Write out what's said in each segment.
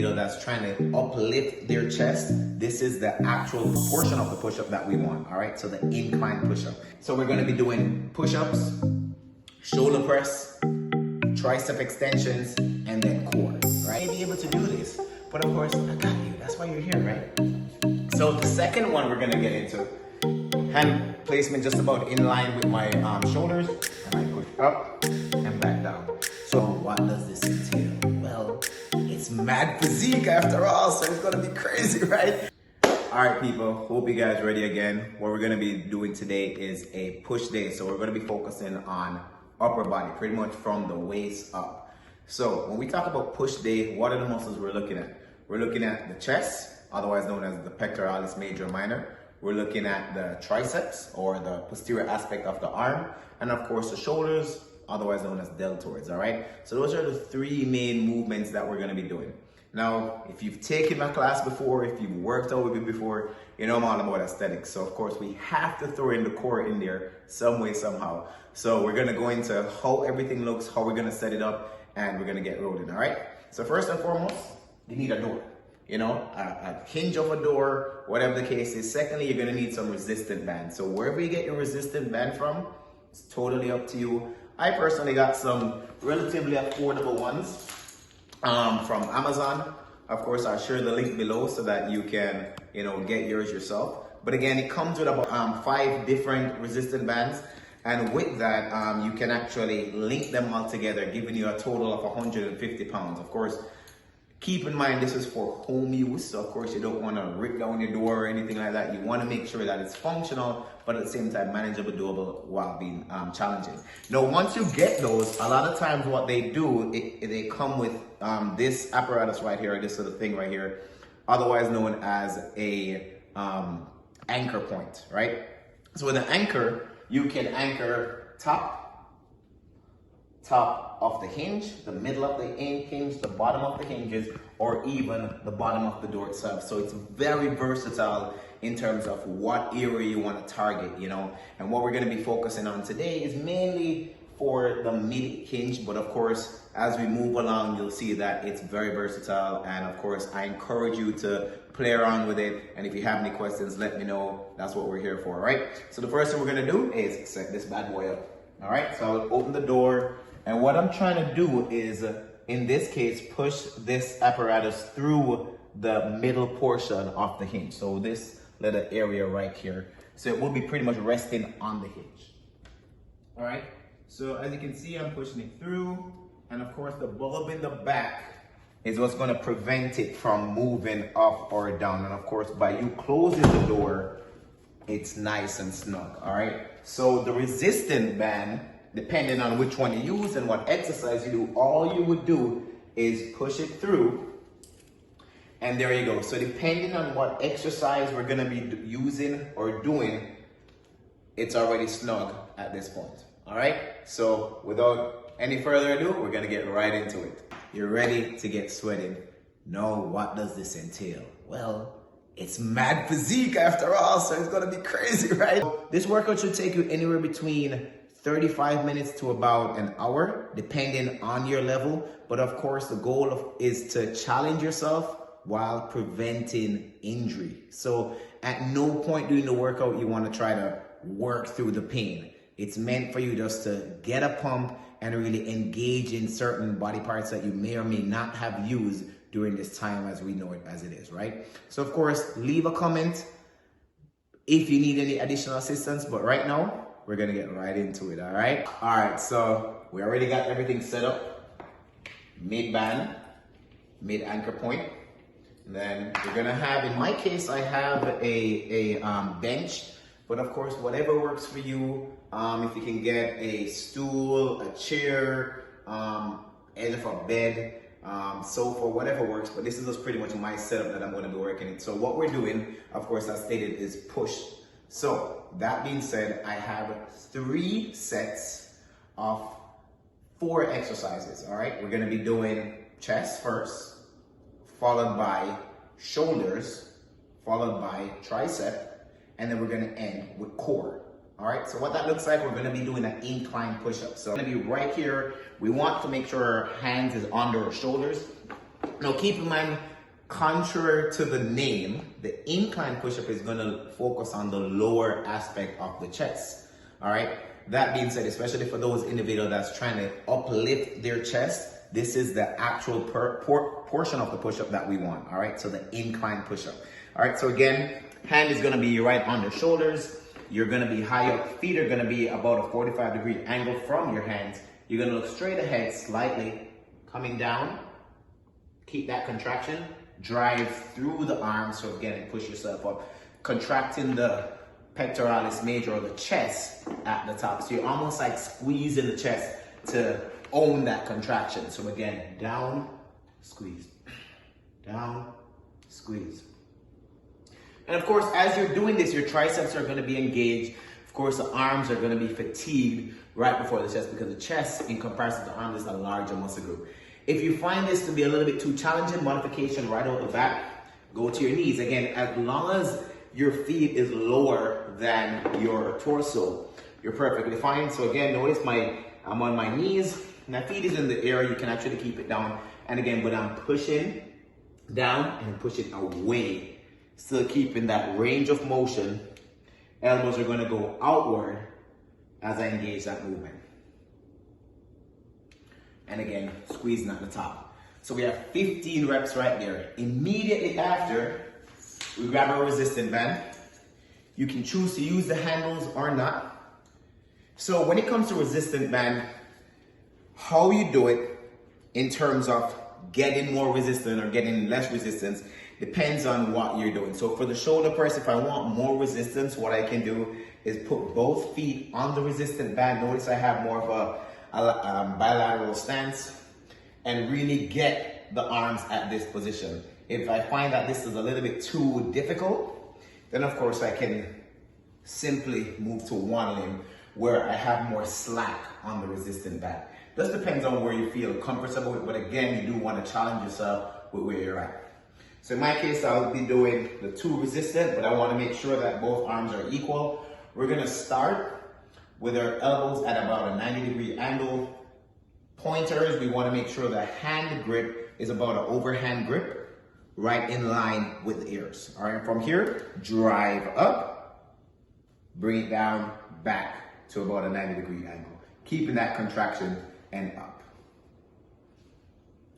that's trying to uplift their chest, this is the actual portion of the push-up that we want, all right? So the incline push-up. So we're gonna be doing push-ups, shoulder press, tricep extensions, and then core, right? You'll be able to do this, but of course, I got you. That's why you're here, right? So the second one we're gonna get into, hand placement just about in line with my shoulders, and I push up and back down. So what does this entail? Well, it's mad physique after all, so it's gonna be crazy, right? All right, people, hope you guys are ready again. What we're gonna be doing today is a push day. So we're gonna be focusing on upper body, pretty much from the waist up. So when we talk about push day, what are the muscles we're looking at? We're looking at the chest, otherwise known as the pectoralis major and minor. We're looking at the triceps, or the posterior aspect of the arm, and of course the shoulders, otherwise known as deltoids, all right? So those are the three main movements that we're gonna be doing. Now, if you've taken my class before, if you've worked out with me before, you know I'm all about aesthetics. So of course we have to throw in the core in there some way, somehow. So we're gonna go into how everything looks, how we're gonna set it up, and we're gonna get rolling, all right? So first and foremost, you need a door. You know, a hinge of a door, whatever the case is. Secondly, you're gonna need some resistant band. So wherever you get your resistant band from, it's totally up to you. I personally got some relatively affordable ones from Amazon. Of course, I'll share the link below so that you can, you know, get yours yourself. But again, it comes with about 5 different resistant bands. And with that, you can actually link them all together, giving you a total of 150 pounds. Of course, keep in mind, this is for home use. So of course you don't want to rip down your door or anything like that. You want to make sure that it's functional, but at the same time manageable, doable while being challenging. Now, once you get those, a lot of times what they do, they come with this apparatus right here, this sort of thing right here, otherwise known as a anchor point, right? So with an anchor, you can anchor top of the hinge, the middle of the hinge, the bottom of the hinges, or even the bottom of the door itself. So it's very versatile in terms of what area you want to target, you know. And what we're going to be focusing on today is mainly for the mid hinge, but of course, as we move along, you'll see that it's very versatile. And of course, I encourage you to play around with it. And if you have any questions, let me know. That's what we're here for, right? So the first thing we're going to do is set this bad boy up. All right, so I'll open the door. And what I'm trying to do is, in this case, push this apparatus through the middle portion of the hinge. So this little area right here. So it will be pretty much resting on the hinge. All right. So as you can see, I'm pushing it through. And of course, the bulb in the back is what's going to prevent it from moving up or down. And of course, by you closing the door, it's nice and snug. All right. So the resistant band, depending on which one you use and what exercise you do, all you would do is push it through, and there you go. So depending on what exercise we're gonna be using or doing, it's already snug at this point, all right? So without any further ado, we're gonna get right into it. You're ready to get sweating. Now, what does this entail? Well, it's mad physique after all, so it's gonna be crazy, right? This workout should take you anywhere between 35 minutes to about an hour, depending on your level. But of course, the goal is to challenge yourself while preventing injury. So at no point during the workout, you want to try to work through the pain. It's meant for you just to get a pump and really engage in certain body parts that you may or may not have used during this time as we know it as it is, right? So of course, leave a comment if you need any additional assistance, but right now, we're gonna get right into it, all right? All right, so we already got everything set up. Mid band, mid anchor point. And then we're gonna have, in my case, I have a bench, but of course, whatever works for you. If you can get a stool, a chair, edge of a bed, sofa, whatever works, but this is just pretty much my setup that I'm gonna be working in. So what we're doing, of course, as stated, is push. So that being said, I have 3 sets of 4 exercises, all right? We're gonna be doing chest first, followed by shoulders, followed by tricep, and then we're gonna end with core, all right? So what that looks like, we're gonna be doing an incline push-up. So I'm gonna be right here. We want to make sure our hands is under our shoulders. Now keep in mind, contrary to the name, the incline push-up is going to focus on the lower aspect of the chest. All right. That being said, especially for those individuals that's trying to uplift their chest, this is the actual portion of the push-up that we want. All right. So the incline push-up. All right. So again, hand is going to be right on the shoulders. You're going to be high up. Feet are going to be about a 45-degree angle from your hands. You're going to look straight ahead, slightly coming down. Keep that contraction. Drive through the arms. So again, push yourself up. Contracting the pectoralis major, or the chest at the top. So you're almost like squeezing the chest to own that contraction. So again, down, squeeze. Down, squeeze. And of course, as you're doing this, your triceps are going to be engaged. Of course, the arms are going to be fatigued right before the chest, because the chest, in comparison to the arms, is a larger muscle group. If you find this to be a little bit too challenging, modification right out the back, go to your knees. Again, as long as your feet is lower than your torso, you're perfectly fine. So again, notice I'm on my knees. My feet is in the air. You can actually keep it down. And again, but I'm pushing down and pushing away. Still keeping that range of motion. Elbows are going to go outward as I engage that movement. And again, squeezing at the top. So we have 15 reps right there. Immediately after, we grab our resistance band. You can choose to use the handles or not. So when it comes to resistance band, how you do it in terms of getting more resistance or getting less resistance depends on what you're doing. So for the shoulder press, if I want more resistance, what I can do is put both feet on the resistance band. Notice I have more of a bilateral stance, and really get the arms at this position. If I find that this is a little bit too difficult, then of course I can simply move to one limb where I have more slack on the resistance band. This depends on where you feel comfortable with, but again, you do want to challenge yourself with where you're at. So in my case, I'll be doing the 2 resistant, but I want to make sure that both arms are equal. We're going to start with our elbows at about a 90-degree angle. Pointers, we want to make sure the hand grip is about an overhand grip, right in line with the ears. All right, from here, drive up, bring it down, back to about a 90-degree angle, keeping that contraction and up.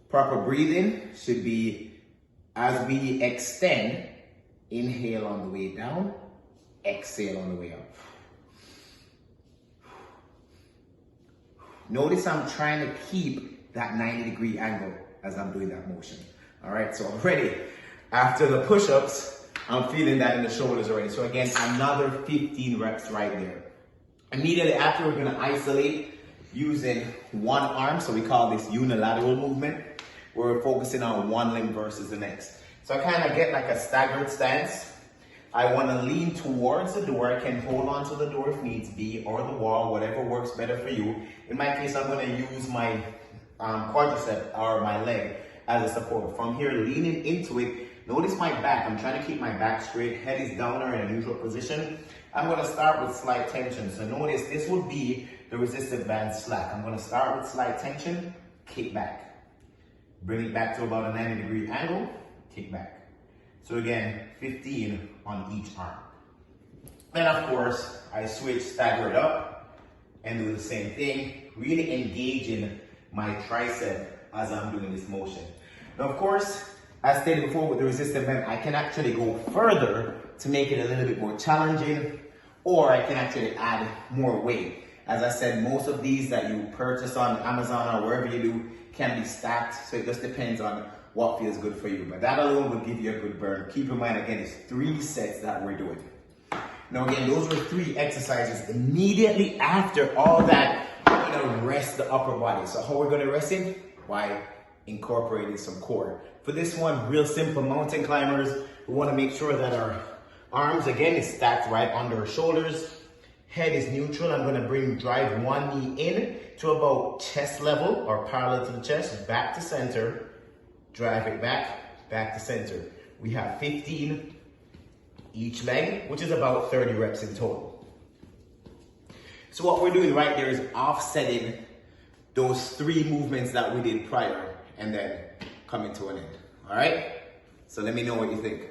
Proper breathing should be, as we extend, inhale on the way down, exhale on the way up. Notice I'm trying to keep that 90-degree angle as I'm doing that motion. All right, so already after the push-ups, I'm feeling that in the shoulders already. So again, another 15 reps right there. Immediately after, we're gonna isolate using one arm. So we call this unilateral movement, where we're focusing on one limb versus the next. So I kind of get like a staggered stance. I want to lean towards the door. I can hold on to the door if needs be, or the wall, whatever works better for you. In my case, I'm going to use my quadricep or my leg as a support. From here, leaning into it, notice my back. I'm trying to keep my back straight. Head is down or in a neutral position. I'm going to start with slight tension. So notice this will be the resistance band slack. I'm going to start with slight tension, kick back. Bring it back to about a 90-degree angle, kick back. So again, 15 on each arm. Then of course, I switch, stagger it up, and do the same thing, really engaging my tricep as I'm doing this motion. Now of course, as stated before with the resistance band, I can actually go further to make it a little bit more challenging, or I can actually add more weight. As I said, most of these that you purchase on Amazon or wherever you do can be stacked, so it just depends on what feels good for you. But that alone will give you a good burn. Keep in mind, again, it's 3 sets that we're doing. Now again, those were 3 exercises. Immediately after all that, we're gonna rest the upper body. So how we're gonna rest it? By incorporating some core. For this one, real simple, mountain climbers, we wanna make sure that our arms, again, is stacked right under our shoulders. Head is neutral. I'm gonna drive one knee in to about chest level or parallel to the chest, back to center, drive it back, back to center. We have 15 each leg, which is about 30 reps in total. So what we're doing right there is offsetting those 3 movements that we did prior and then coming to an end, all right? So let me know what you think.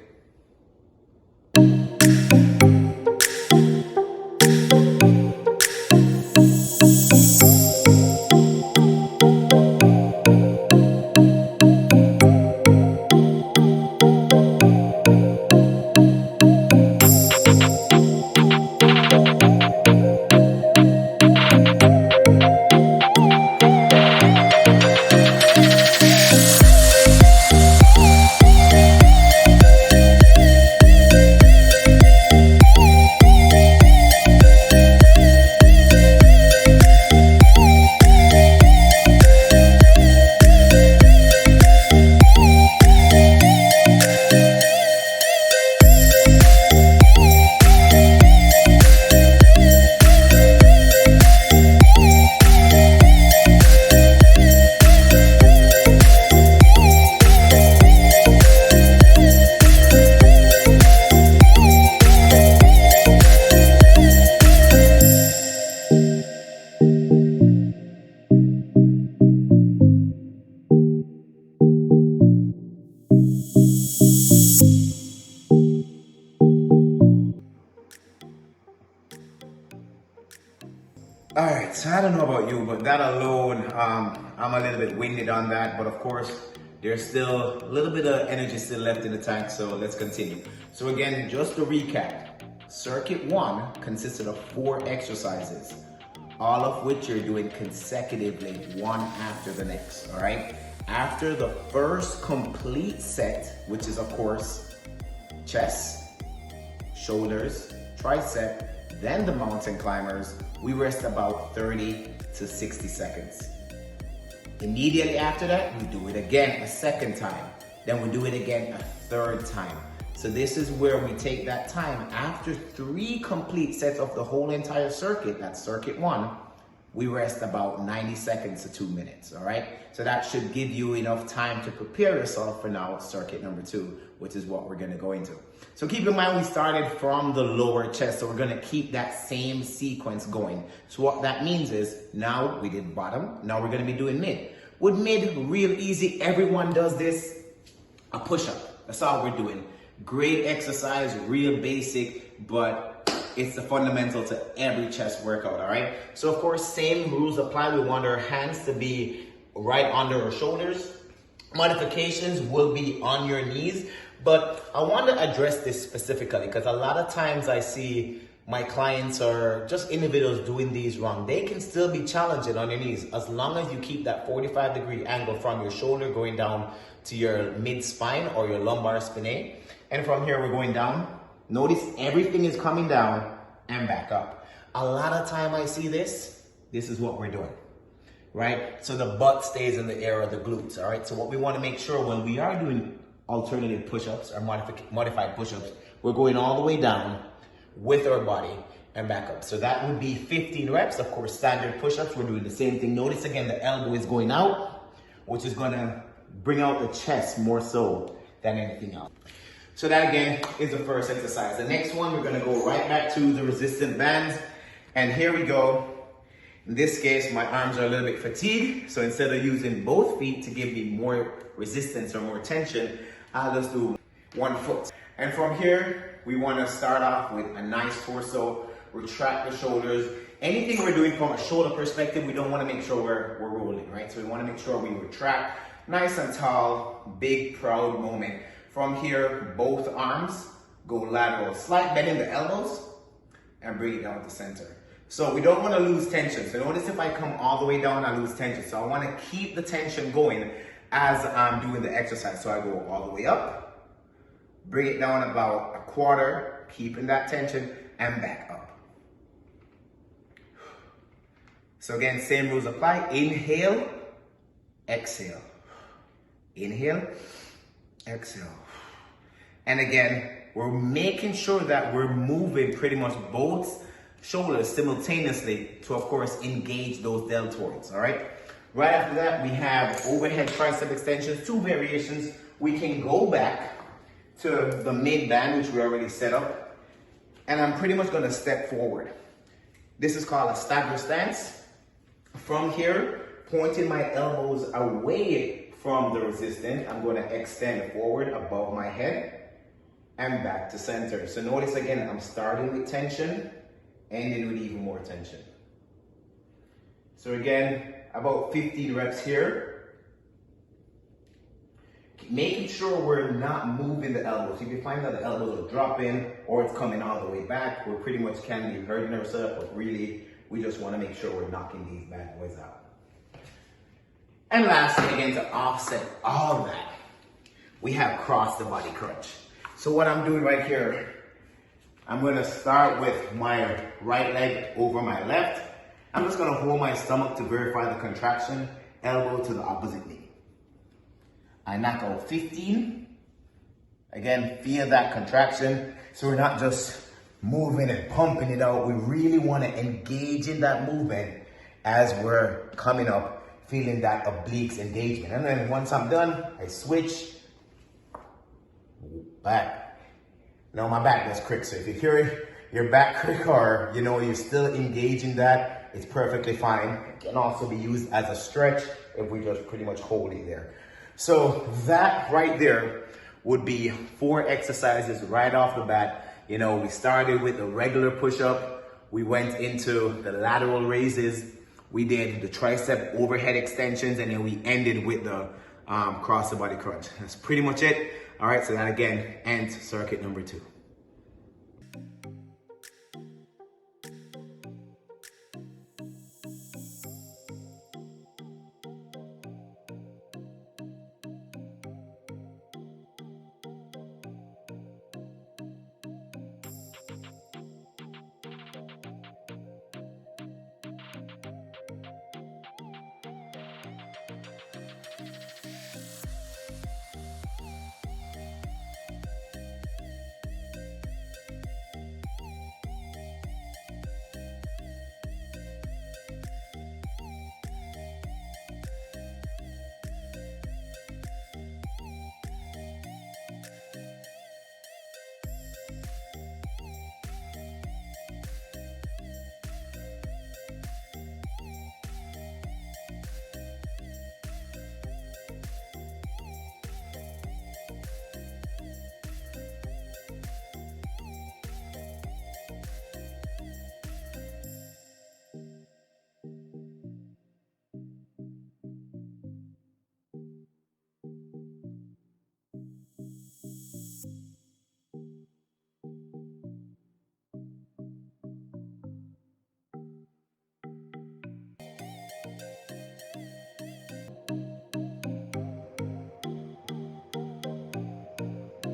All right, so I don't know about you, but that alone, I'm a little bit winded on that, but of course, there's still a little bit of energy still left in the tank, so let's continue. So again, just to recap, circuit 1 consisted of 4 exercises, all of which you're doing consecutively, one after the next, all right? After the first complete set, which is of course, chest, shoulders, tricep, then the mountain climbers, we rest about 30 to 60 seconds. Immediately after that, we do it again a second time. Then we do it again a third time. So this is where we take that time. After 3 complete sets of the whole entire circuit, that's circuit 1, we rest about 90 seconds to 2 minutes, all right? So that should give you enough time to prepare yourself for now circuit number 2, which is what we're gonna go into. So keep in mind, we started from the lower chest, so we're gonna keep that same sequence going. So what that means is, now we did bottom, now we're gonna be doing mid. With mid, real easy, everyone does this, a push-up. That's all we're doing. Great exercise, real basic, but it's the fundamental to every chest workout, all right? So of course, same rules apply. We want our hands to be right under our shoulders. Modifications will be on your knees, but I want to address this specifically because a lot of times I see my clients or just individuals doing these wrong. They can still be challenging on your knees as long as you keep that 45-degree angle from your shoulder going down to your mid-spine or your lumbar spinae. And from here, we're going down. Notice everything is coming down and back up. A lot of time I see this is what we're doing, right? So the butt stays in the air of the glutes, all right? So what we want to make sure when we are doing alternative push-ups or modified push-ups, we're going all the way down with our body and back up. So that would be 15 reps. Of course, standard push-ups, we're doing the same thing. Notice again, the elbow is going out, which is gonna bring out the chest more so than anything else. So that again is the first exercise. The next one, we're gonna go right back to the resistant bands. And here we go. In this case, my arms are a little bit fatigued. So instead of using both feet to give me more resistance or more tension, I'll just do one foot. And from here, we wanna start off with a nice torso, retract the shoulders. Anything we're doing from a shoulder perspective, we don't wanna make sure we're rolling, right? So we wanna make sure we retract nice and tall, big, proud moment. From here, both arms go lateral. Slight bend in the elbows and bring it down to center. So we don't want to lose tension. So notice if I come all the way down, I lose tension. So I want to keep the tension going as I'm doing the exercise. So I go all the way up, bring it down about a quarter, keeping that tension, and back up. So again, same rules apply. Inhale, exhale. Inhale, exhale. And again, we're making sure that we're moving pretty much both shoulders simultaneously to, of course, engage those deltoids, all right? Right after that, we have overhead tricep extensions, 2 variations. We can go back to the mid band, which we already set up, and I'm pretty much gonna step forward. This is called a stagger stance. From here, pointing my elbows away from the resistance, I'm going to extend forward above my head and back to center. So notice again, I'm starting with tension, ending with even more tension. So again, about 15 reps here. Making sure we're not moving the elbows. If you find that the elbows are dropping or it's coming all the way back, we pretty much can be hurting ourselves, but really, we just want to make sure we're knocking these bad boys out. And lastly, again, to offset all that, we have cross the body crunch. So what I'm doing right here, I'm going to start with my right leg over my left. I'm just going to hold my stomach to verify the contraction, elbow to the opposite knee. I knock out 15. Again, feel that contraction. So we're not just moving and pumping it out. We really want to engage in that movement as we're coming up, feeling that obliques engagement. And then once I'm done, I switch back. Now my back does crick. So if you hear your back crick or you're still engaging that, it's perfectly fine. It can also be used as a stretch if we just pretty much hold it there. So that right there would be 4 exercises right off the bat. We started with the regular push-up. We went into the lateral raises. We did the tricep overhead extensions, and then we ended with the cross the body crunch. That's pretty much it. All right, so that again ends circuit number 2.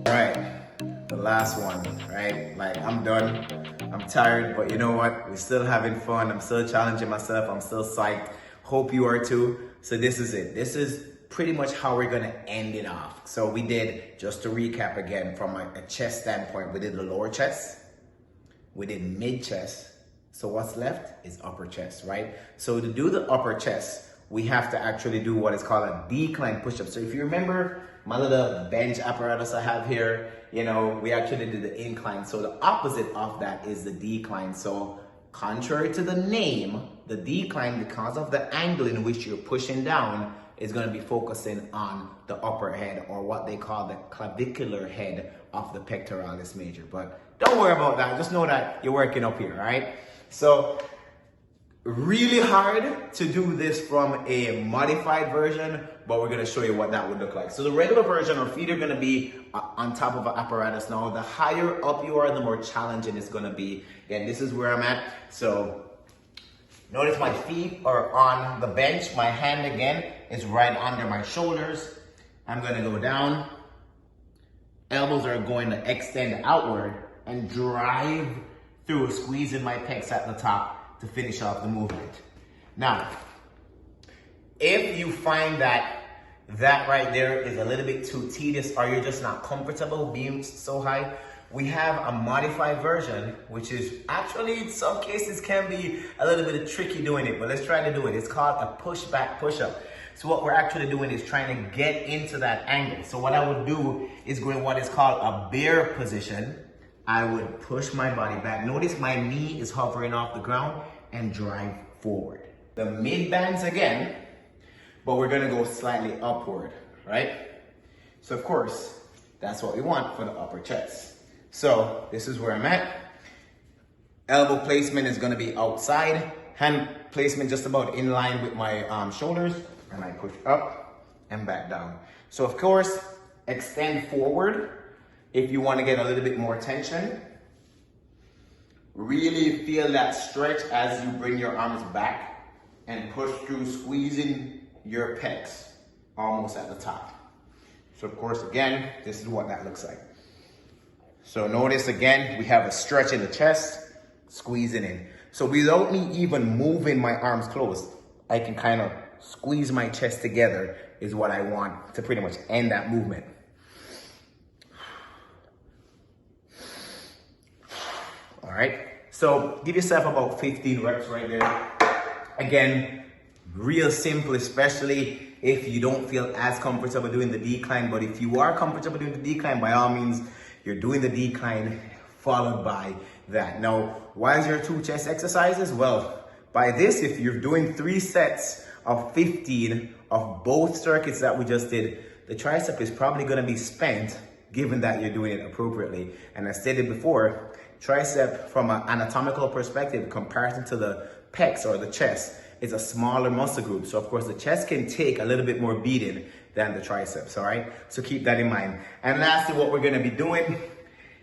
All right, the last one, right? Like, I'm done, I'm tired, but you know what? We're still having fun. I'm still challenging myself. I'm still psyched. Hope you are too. So this is it. This is pretty much how we're gonna end it off. So we did, just to recap again, from a chest standpoint, we did the lower chest, we did mid chest. So what's left is upper chest, right? So to do the upper chest, we have to actually do what is called a decline push-up. So if you remember my little bench apparatus I have here, we actually did the incline. So the opposite of that is the decline. So contrary to the name, the decline, because of the angle in which you're pushing down, is going to be focusing on the upper head, or what they call the clavicular head of the pectoralis major. But don't worry about that. Just know that you're working up here, all right? So really hard to do this from a modified version, but we're going to show you what that would look like. So the regular version, our feet are going to be on top of an apparatus. Now, the higher up you are, the more challenging it's going to be. Again, this is where I'm at. So notice my feet are on the bench. My hand, again, is right under my shoulders. I'm going to go down. Elbows are going to extend outward and drive through, squeezing my pecs at the top to finish off the movement. Now, if you find that right there is a little bit too tedious, or you're just not comfortable being so high, we have a modified version, which is actually in some cases can be a little bit tricky doing it, but let's try to do it. It's called a push-back push-up. So what we're actually doing is trying to get into that angle. So what I would do is go in what is called a bear position. I would push my body back. Notice my knee is hovering off the ground and drive forward. The mid bands again, but we're gonna go slightly upward. right? So of course, that's what we want for the upper chest. So this is where I'm at. Elbow placement is gonna be outside. Hand placement just about in line with my shoulders. And I push up and back down. So of course, extend forward if you wanna get a little bit more tension. Really feel that stretch as you bring your arms back and push through, squeezing your pecs almost at the top. So of course, again, this is what that looks like. So notice again, we have a stretch in the chest, squeezing in. So without me even moving my arms closed, I can kind of squeeze my chest together is what I want to pretty much end that movement. All right, so give yourself about 15 reps right there. Again, real simple, especially if you don't feel as comfortable doing the decline. But if you are comfortable doing the decline, by all means, you're doing the decline followed by that. Now, why is there 2 chest exercises? Well, by this, if you're doing 3 sets of 15 of both circuits that we just did, the tricep is probably gonna be spent given that you're doing it appropriately. And as stated before, tricep from an anatomical perspective, comparison to the pecs or the chest, is a smaller muscle group. So of course the chest can take a little bit more beating than the triceps, all right? So keep that in mind. And lastly, what we're gonna be doing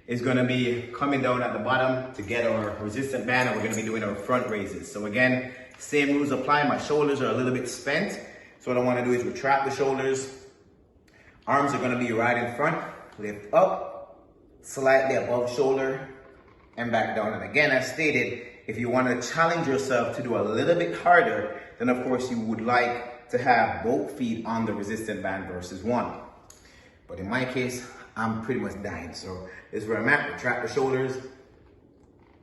is gonna be coming down at the bottom to get our resistant band, and we're gonna be doing our front raises. So again, same rules apply. My shoulders are a little bit spent. So what I wanna do is retract the shoulders. Arms are gonna be right in front, lift up, slightly above shoulder, and back down. And again, as stated, if you want to challenge yourself to do a little bit harder, then of course you would like to have both feet on the resistant band versus one. But in my case, I'm pretty much dying. So this is where I'm at. Retract the shoulders,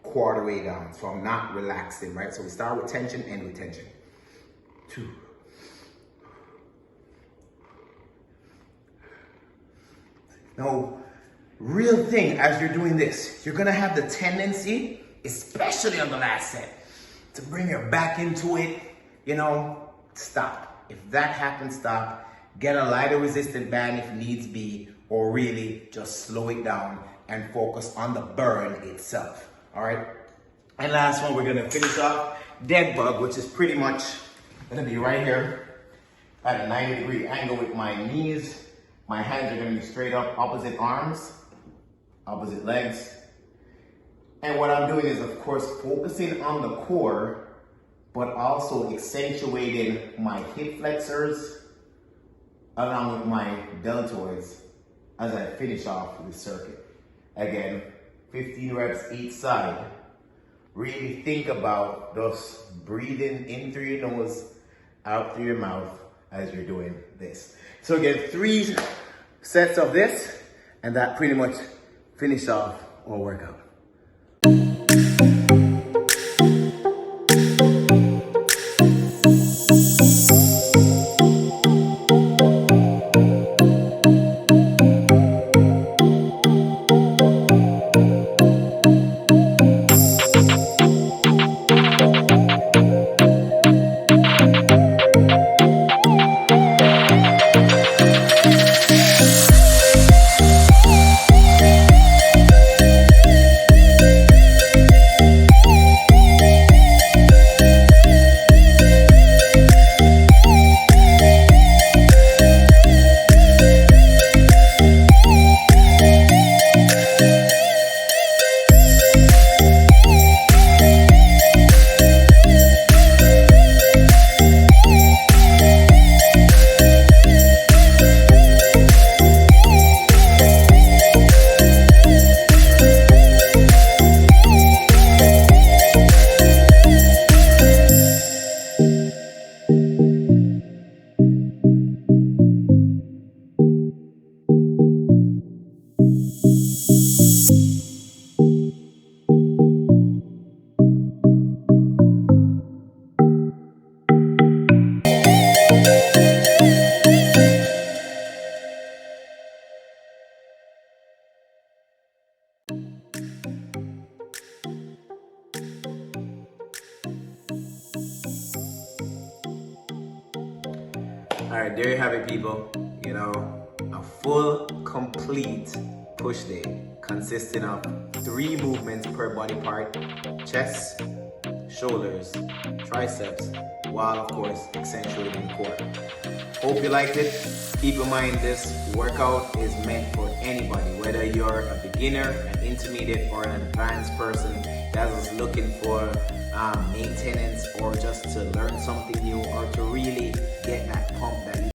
quarter way down. So I'm not relaxing, right? So we start with tension, end with tension. 2. Now, real thing as you're doing this, you're gonna have the tendency, especially on the last set, to bring your back into it, you know, stop. If that happens, stop. Get a lighter resistant band if needs be, or really just slow it down and focus on the burn itself, all right? And last one, we're gonna finish off dead bug, which is pretty much gonna be right here at a 90-degree angle with my knees. My hands are gonna be straight up, opposite arms, opposite legs. And what I'm doing is, of course, focusing on the core, but also accentuating my hip flexors along with my deltoids as I finish off the circuit. Again, 15 reps each side. Really think about just breathing in through your nose, out through your mouth as you're doing this. So again, 3 sets of this, and that pretty much finish off our workout. All right, there you have it, people. you know, a full, complete push day consisting of 3 movements per body part: chest, shoulders, triceps, while of course accentuating the core. Hope you liked it. Keep in mind, this workout is meant for anybody, whether you're a beginner, an intermediate, or an advanced person that is looking for maintenance, or just to learn something new, or to really get that pump that you